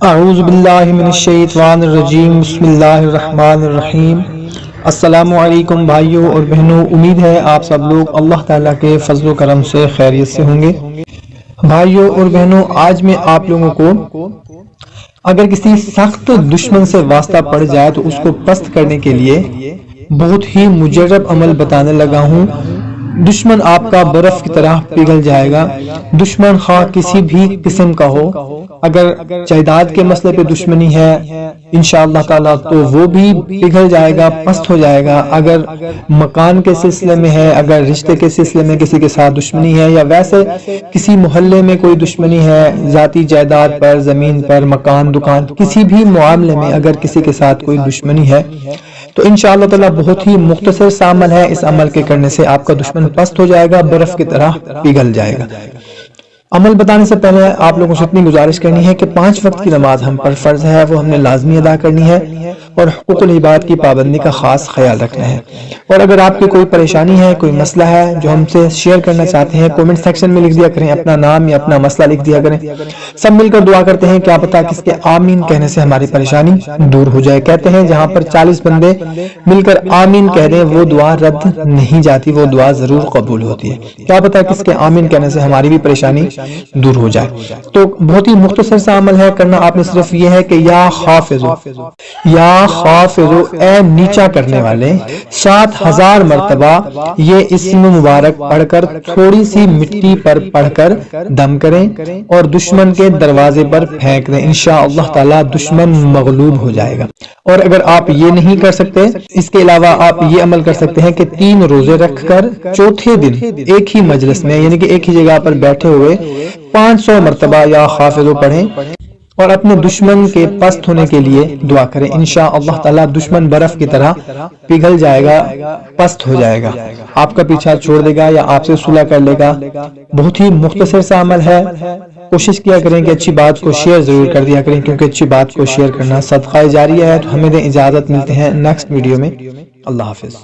اعوذ باللہ من الشیطان الرجیم، بسم اللہ الرحمن الرحیم۔ السلام علیکم بھائیوں اور بہنوں، امید ہے آپ سب لوگ اللہ تعالیٰ کے فضل و کرم سے خیریت سے ہوں گے۔ بھائیوں اور بہنوں، آج میں آپ لوگوں کو اگر کسی سخت دشمن سے واسطہ پڑ جائے تو اس کو پست کرنے کے لیے بہت ہی مجرب عمل بتانے لگا ہوں۔ دشمن آپ کا برف کی طرح پگھل جائے گا۔ دشمن خواہ کسی بھی قسم کا ہو، اگر جائیداد کے مسئلے پہ دشمنی ہے انشاءاللہ تعالیٰ تو وہ بھی پگھل جائے گا، پست ہو جائے گا۔ اگر مکان کے سلسلے میں ہے، اگر رشتے کے سلسلے میں کسی کے ساتھ دشمنی ہے، یا ویسے کسی محلے میں کوئی دشمنی ہے، ذاتی جائیداد پر، زمین پر، مکان، دکان، کسی بھی معاملے میں اگر کسی کے ساتھ کوئی دشمنی ہے تو انشاءاللہ تعالیٰ بہت ہی مختصر سا عمل ہے۔ اس عمل کے کرنے سے آپ کا دشمن پست ہو جائے گا، برف کی طرح پگھل جائے گا۔ عمل بتانے سے پہلے آپ لوگوں سے اتنی گزارش کرنی ہے کہ 5 وقت کی نماز ہم پر فرض ہے، وہ ہم نے لازمی ادا کرنی ہے، اور حقوق العباد کی پابندی کا خاص خیال رکھنا ہے۔ اور اگر آپ کی کوئی پریشانی ہے، کوئی مسئلہ ہے جو ہم سے شیئر کرنا چاہتے ہیں، کومنٹ سیکشن میں لکھ دیا کریں، اپنا نام یا اپنا مسئلہ لکھ دیا کریں۔ سب مل کر دعا کرتے ہیں، کیا پتہ کس کے آمین کہنے سے ہماری پریشانی دور ہو جائے۔ کہتے ہیں جہاں پر 40 بندے مل کر آمین کہہ دیں وہ دعا رد نہیں جاتی، وہ دعا ضرور قبول ہوتی ہے۔ کیا پتہ کس کے آمین کہنے سے ہماری بھی پریشانی دور ہو جائے۔ تو بہت ہی مختصر سا عمل ہے، کرنا آپ نے صرف یہ ہے کہ یا حافظو، یا حافظو، اے نیچا کرنے والے، 7000 مرتبہ یہ اسم مبارک پڑھ کر تھوڑی سی مٹی پر پڑھ کر دم کریں اور دشمن کے دروازے پر پھینک دیں۔ انشاءاللہ تعالی دشمن مغلوب ہو جائے گا۔ اور اگر آپ یہ نہیں کر سکتے، اس کے علاوہ آپ یہ عمل کر سکتے ہیں کہ 3 روزے رکھ کر چوتھے دن ایک ہی مجلس میں، یعنی کہ ایک ہی جگہ پر بیٹھے ہوئے 500 مرتبہ یا حافظو پڑھیں اور اپنے دشمن کے پست ہونے کے لیے دعا کریں۔ انشاءاللہ تعالی دشمن برف کی طرح پگھل جائے گا، پست ہو جائے گا، آپ کا پیچھا چھوڑ دے گا یا آپ سے صلح کر لے گا۔ بہت ہی مختصر سا عمل ہے، کوشش کیا کریں کہ اچھی بات کو شیئر ضرور کر دیا کریں، کیونکہ اچھی بات کو شیئر کرنا صدقہ جاریہ ہے۔ تو ہمیں دیں اجازت، ملتے ہیں نیکسٹ ویڈیو میں۔ اللہ حافظ۔